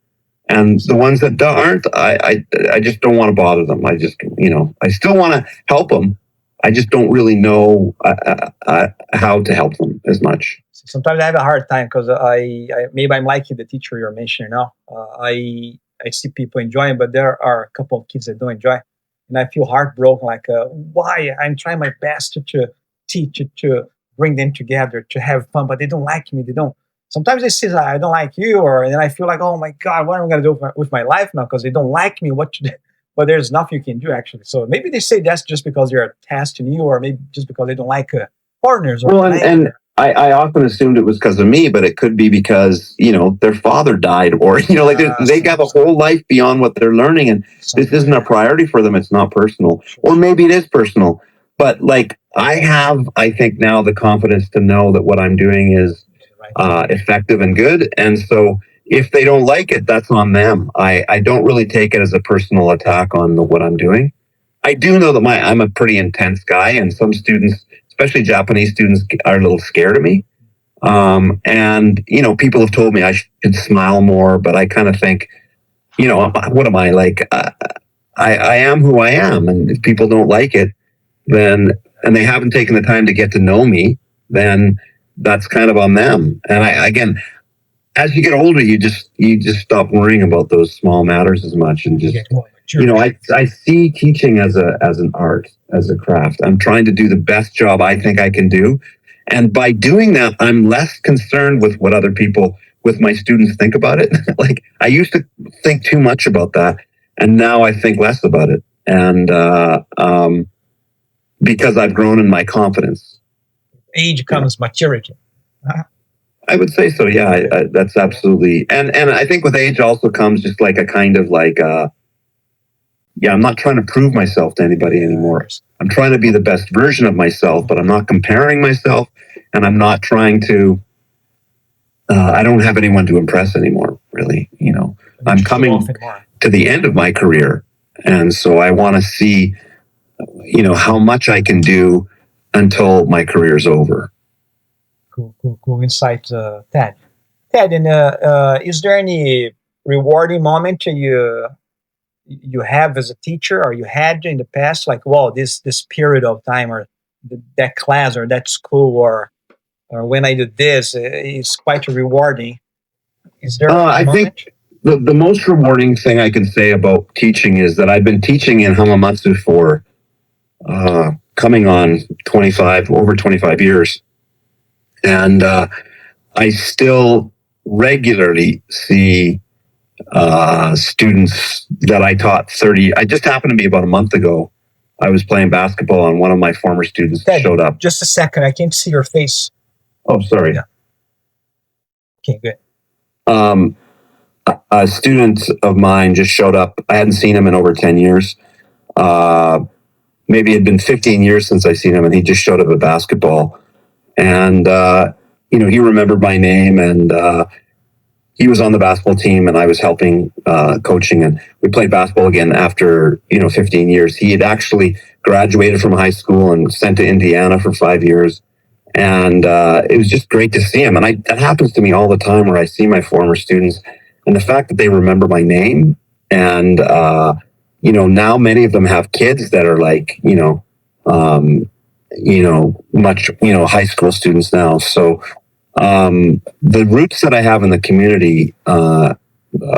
And the ones that aren't, I just don't want to bother them. I just, I still want to help them. I just don't really know how to help them as much. Sometimes I have a hard time because maybe I'm like the teacher you're mentioning now. I see people enjoying, but there are a couple of kids that don't enjoy, and I feel heartbroken. Like why? I'm trying my best to teach it, to bring them together, to have fun, but they don't like me. They don't. Sometimes they say I don't like you, and then I feel like, oh my God, what am I going to do with my life now? Because they don't like me. What to do? But there's nothing you can do actually. So maybe they say that's just because they're testing you, or maybe just because they don't like partners. Well, and I often assumed it was because of me, but it could be because, their father died, or, they have a whole life beyond what they're learning, and this isn't a priority for them. It's not personal, or maybe it is personal. But I think now the confidence to know that what I'm doing is effective and good. And so if they don't like it, that's on them. I don't really take it as a personal attack on what I'm doing. I do know that I'm a pretty intense guy, and some students, especially Japanese students, are a little scared of me. And people have told me I should smile more, but I kind of think, what am I like? I am who I am, and if people don't like it, then and they haven't taken the time to get to know me, then that's kind of on them. And again, as you get older, you just stop worrying about those small matters as much, and just Sure. I see teaching as an art, as a craft. I'm trying to do the best job I think I can do. And by doing that, I'm less concerned with what other people, with my students, think about it. Like, I used to think too much about that, and now I think less about it. And because I've grown in my confidence. Age comes maturity. I would say so. Yeah, that's absolutely. And I think with age also comes just like a kind of like, I'm not trying to prove myself to anybody anymore. I'm trying to be the best version of myself, but I'm not comparing myself, and I'm not trying to. I don't have anyone to impress anymore, really. I'm coming to the end of my career, and so I want to see, how much I can do until my career's over. Cool insight, Ted. Ted, and is there any rewarding moment you have as a teacher, or you had in the past, like, wow, this period of time, or that class, or that school, or when I did this, it's quite rewarding. Is there I think the most rewarding thing I can say about teaching is that I've been teaching in Hamamatsu for coming on over 25 years. And I still regularly see students that I taught 30. I just happened to be about a month ago. I was playing basketball, and one of my former students showed up. Just a second, I can't see your face. Oh, sorry. Yeah. Okay, good. A student of mine just showed up. I hadn't seen him in over 10 years. Maybe it had been 15 years since I seen him, and he just showed up at basketball. And, he remembered my name, and he was on the basketball team, and I was helping coaching, and we played basketball again after 15 years. He had actually graduated from high school and sent to Indiana for 5 years, and it was just great to see him. And that happens to me all the time, where I see my former students, and the fact that they remember my name, and now many of them have kids that are like much high school students now. So the roots that I have in the community are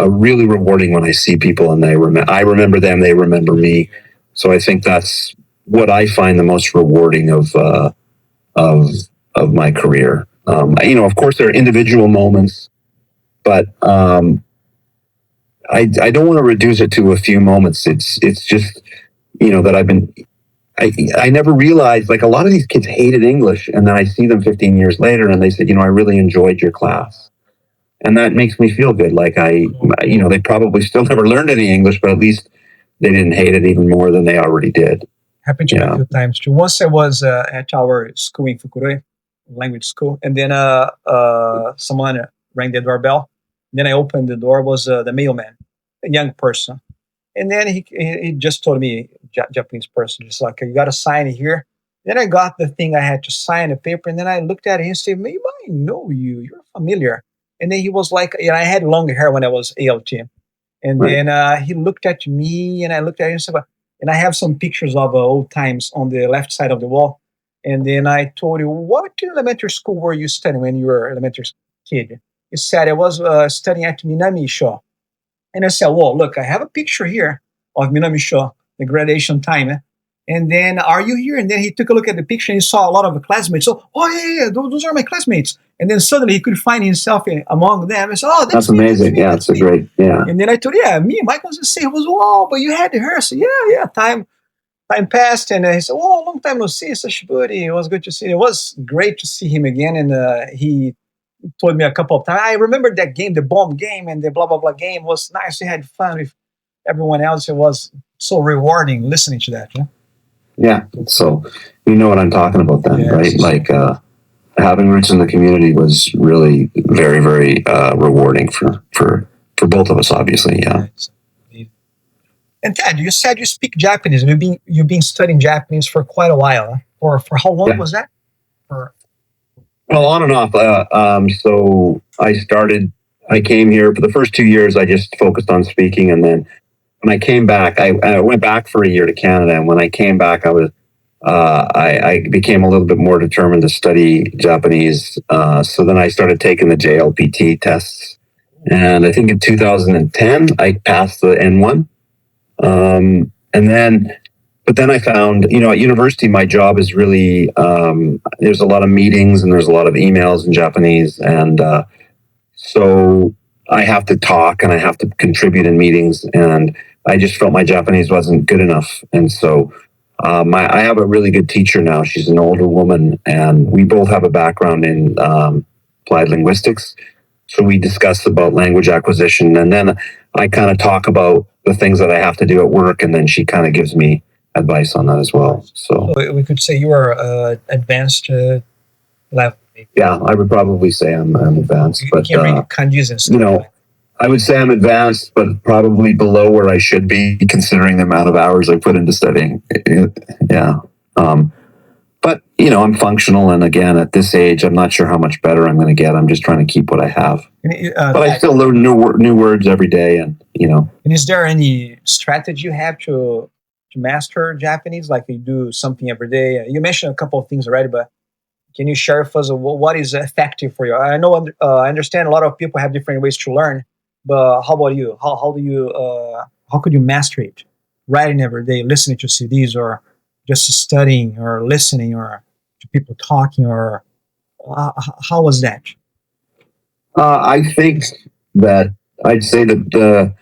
really rewarding when I see people, and I remember them, they remember me. So I think that's what I find the most rewarding of my career. Of course, there are individual moments, but I don't want to reduce it to a few moments. It's just that I've been. I never realized, like, a lot of these kids hated English, and then I see them 15 years later, and they said, I really enjoyed your class. And that makes me feel good. Like, they probably still never learned any English, but at least they didn't hate it even more than they already did. Happened to me a few times too. Once I was at our school in Fukuro, language school, and then someone rang the doorbell. Then I opened the door, was the mailman, a young person. And then he just told me, Japanese person, just like, you got to sign it here. Then I got the thing I had to sign, a paper, and then I looked at it and said, maybe I know you. You're familiar. And then he was like, I had long hair when I was ALT. And then he looked at me, and I looked at him and said, and I have some pictures of old times on the left side of the wall. And then I told him, what elementary school were you studying when you were an elementary kid? He said, I was studying at Minamisho. And I said, well, look, I have a picture here of Minamisho, the graduation time. And then, are you here? And then he took a look at the picture, and he saw a lot of the classmates. So, yeah, those are my classmates. And then suddenly he could find himself among them. And said, oh, that's amazing. Me, yeah, it's a great, yeah. And then I told, me and Mike was the same. He was, but you had her. I said, yeah, time passed. And he said, long time no see, such buddy. It was good to see him. It was great to see him again. And he told me a couple of times, I remember that game, the bomb game and the blah, blah, blah game. It was nice. We had fun with everyone else. It was so rewarding listening to that. Yeah. So you know what I'm talking about then, right? Like having roots in the community was really very, very rewarding for both of us, obviously. Yeah. And Ted, you said you speak Japanese. You've been studying Japanese for quite a while. Huh? Or for how long was that? Well, on and off. So I came here for the first 2 years. I just focused on speaking, and then when I came back, I went back for a year to Canada. And when I came back, I became a little bit more determined to study Japanese. So then I started taking the JLPT tests, and I think in 2010 I passed the N1. And then, but then I found, at university, my job is really, there's a lot of meetings and there's a lot of emails in Japanese. And so I have to talk and I have to contribute in meetings. And I just felt my Japanese wasn't good enough. And so I have a really good teacher now. She's an older woman, and we both have a background in applied linguistics. So we discuss about language acquisition, and then I kind of talk about the things that I have to do at work, and then she kind of gives me advice on that as well. So we could say you are advanced level. yeah, I would probably say I'm advanced, You but can read kanjis and stuff. I would say I'm advanced, but probably below where I should be, considering the amount of hours I put into studying. Yeah. But, I'm functional. And again, at this age, I'm not sure how much better I'm going to get. I'm just trying to keep what I have. But I still learn new words every day. And is there any strategy you have to master Japanese? Like you do something every day? You mentioned a couple of things already, but can you share with us what is effective for you? I know, I understand a lot of people have different ways to learn, but how about you? How do you how could you master it? Writing every day, listening to CDs, or just studying, or listening, or to people talking, or how was that? I think that I'd say that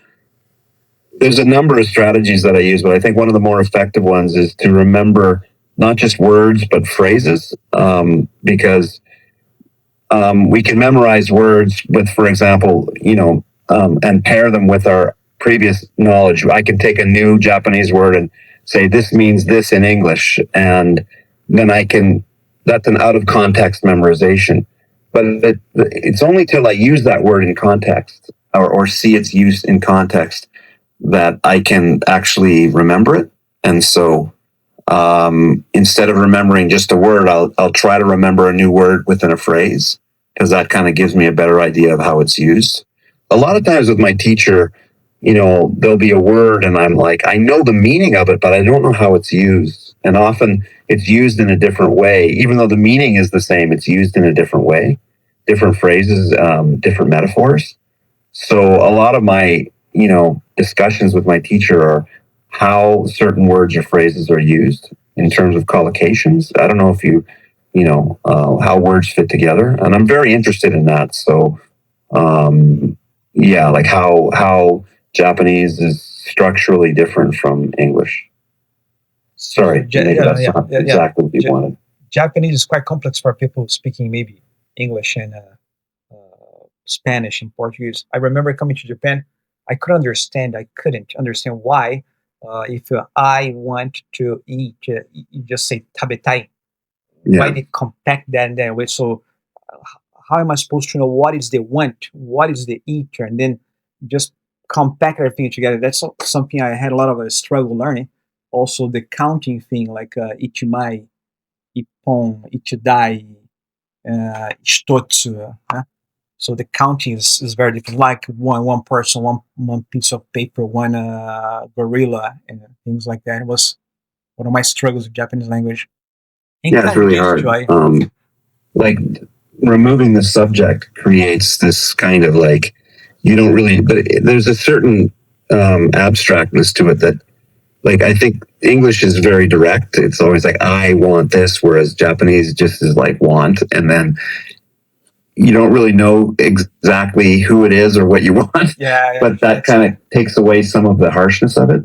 there's a number of strategies that I use, but I think one of the more effective ones is to remember not just words, but phrases, because we can memorize words with, for example, and pair them with our previous knowledge. I can take a new Japanese word and say, this means this in English, and then that's an out of context memorization. But it's only till I use that word in context or see its use in context that I can actually remember it. And so instead of remembering just a word, I'll try to remember a new word within a phrase, because that kind of gives me a better idea of how it's used. A lot of times with my teacher, there'll be a word and I'm like, I know the meaning of it, but I don't know how it's used. And often it's used in a different way. Even though the meaning is the same, it's used in a different way, different phrases, different metaphors. So a lot of my, discussions with my teacher are how certain words or phrases are used in terms of collocations. I don't know if how words fit together. And I'm very interested in that. So, like how Japanese is structurally different from English. Sorry, maybe that's not exactly what you wanted. Japanese is quite complex for people speaking maybe English and Spanish and Portuguese. I remember coming to Japan, I couldn't understand why. If I want to eat, you just say tabetai. Yeah. Why they compact that in that way? So how am I supposed to know what is the want, what is the eat, and then just compact everything together? That's something I had a lot of a struggle learning. Also the counting thing, like ichimai, ippon, ichidai, hitotsu. So the counting is very different. Like one person, one piece of paper, one gorilla, and things like that. It was one of my struggles with Japanese language. Yeah, it's really hard. Like removing the subject creates this kind of like you don't really. But there's a certain abstractness to it that, like, I think English is very direct. It's always like I want this, whereas Japanese just is like want, and then you don't really know exactly who it is or what you want. Yeah, but that kind of takes away some of the harshness of it.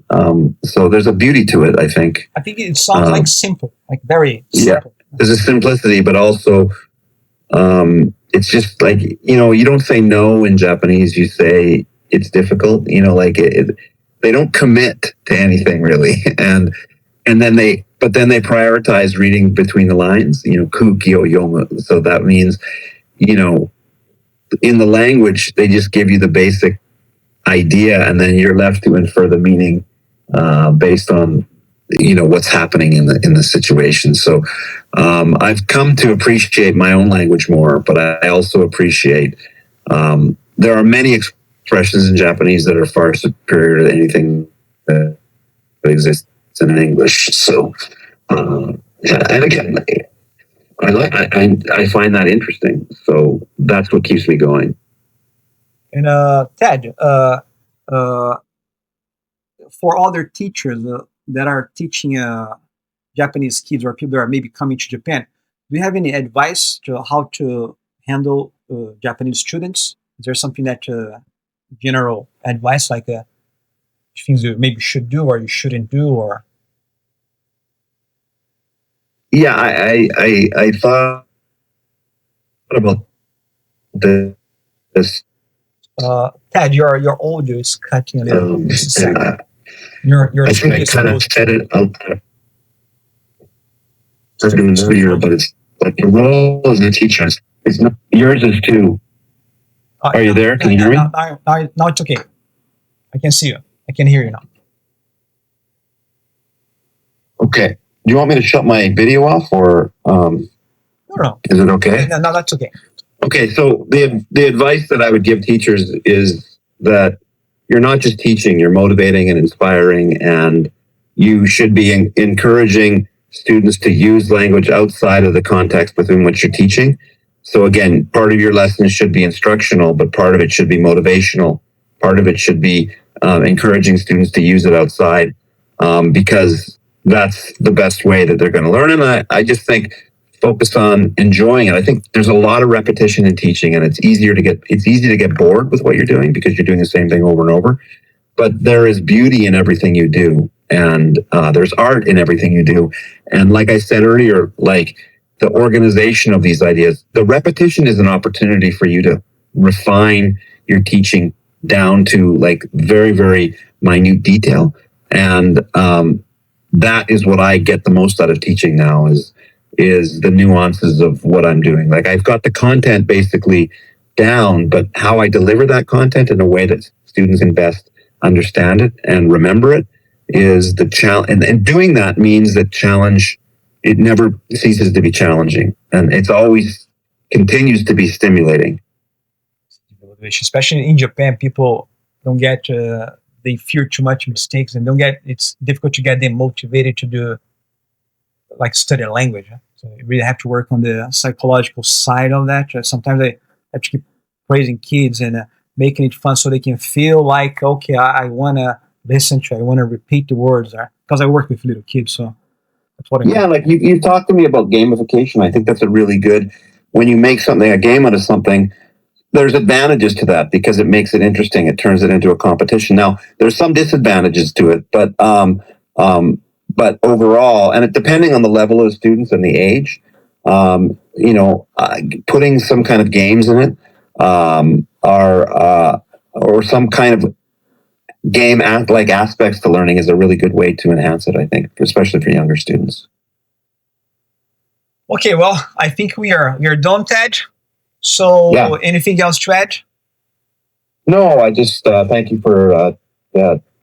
So there's a beauty to it, I think. I think it sounds like simple, like very simple. Yeah, there's a simplicity, but also it's just like, you don't say no in Japanese, you say it's difficult, they don't commit to anything really. And then they prioritize reading between the lines, kuki o yomu. So that means, in the language, they just give you the basic idea, and then you're left to infer the meaning based on what's happening in the situation. So I've come to appreciate my own language more, but I also appreciate there are many expressions in Japanese that are far superior to anything that exists in English. So and again, I find that interesting. So that's what keeps me going. And Ted, for other teachers that are teaching Japanese kids or people that are maybe coming to Japan, do you have any advice to how to handle Japanese students? Is there something that general advice like things you maybe should do or you shouldn't do? Or Yeah, I thought about this. Ted, your audio is cutting a little bit. Just a second. Your I think I kind of said it out earlier, but it's like your role as a teacher. It's not yours is too. Are you there? Can you hear me? Now it's okay. I can see you. I can hear you now. Okay. Do you want me to shut my video off, or No. is it okay? No, that's okay. Okay, so the advice that I would give teachers is that you're not just teaching, you're motivating and inspiring, and you should be encouraging students to use language outside of the context within which you're teaching. So again, part of your lesson should be instructional, but part of it should be motivational. Part of it should be encouraging students to use it outside, because that's the best way that they're going to learn. And I just think focus on enjoying it. I think there's a lot of repetition in teaching, and it's easy to get bored with what you're doing because you're doing the same thing over and over. But there is beauty in everything you do, and there's art in everything you do. And like I said earlier, like the organization of these ideas, the repetition is an opportunity for you to refine your teaching down to like very, very minute detail. And that is what I get the most out of teaching now is the nuances of what I'm doing. Like I've got the content basically down, but how I deliver that content in a way that students can best understand it and remember it is the challenge. And doing that means that challenge, it never ceases to be challenging, and it's always continues to be stimulating. Especially in Japan, people don't get they fear too much mistakes and it's difficult to get them motivated to do like study a language. So you really have to work on the psychological side of that. Sometimes I have to keep praising kids and making it fun so they can feel like, okay, I want to listen to, I want to repeat the words, because I work with little kids. So that's what I mean. Yeah, like you talked to me about gamification. I think that's a really good, when you make something, a game out of something, there's advantages to that because it makes it interesting. It turns it into a competition. Now, there's some disadvantages to it, but overall, and depending on the level of students and the age, putting some kind of games in it, or some kind of game like aspects to learning is a really good way to enhance it, I think, especially for younger students. Okay, well, I think we are done, Ted. So, yeah. Anything else to add? No, I just thank you for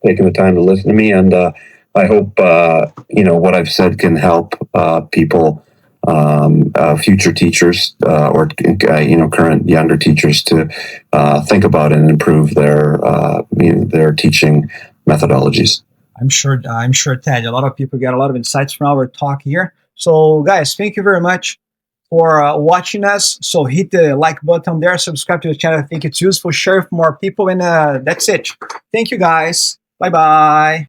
taking the time to listen to me, and I hope what I've said can help people, future teachers or current younger teachers to think about and improve their teaching methodologies. I'm sure, Ted. A lot of people get a lot of insights from our talk here. So, guys, thank you very much for watching us. So hit the like button there, subscribe to the channel. I think it's useful, share with more people, and that's it. Thank you, guys. Bye-bye.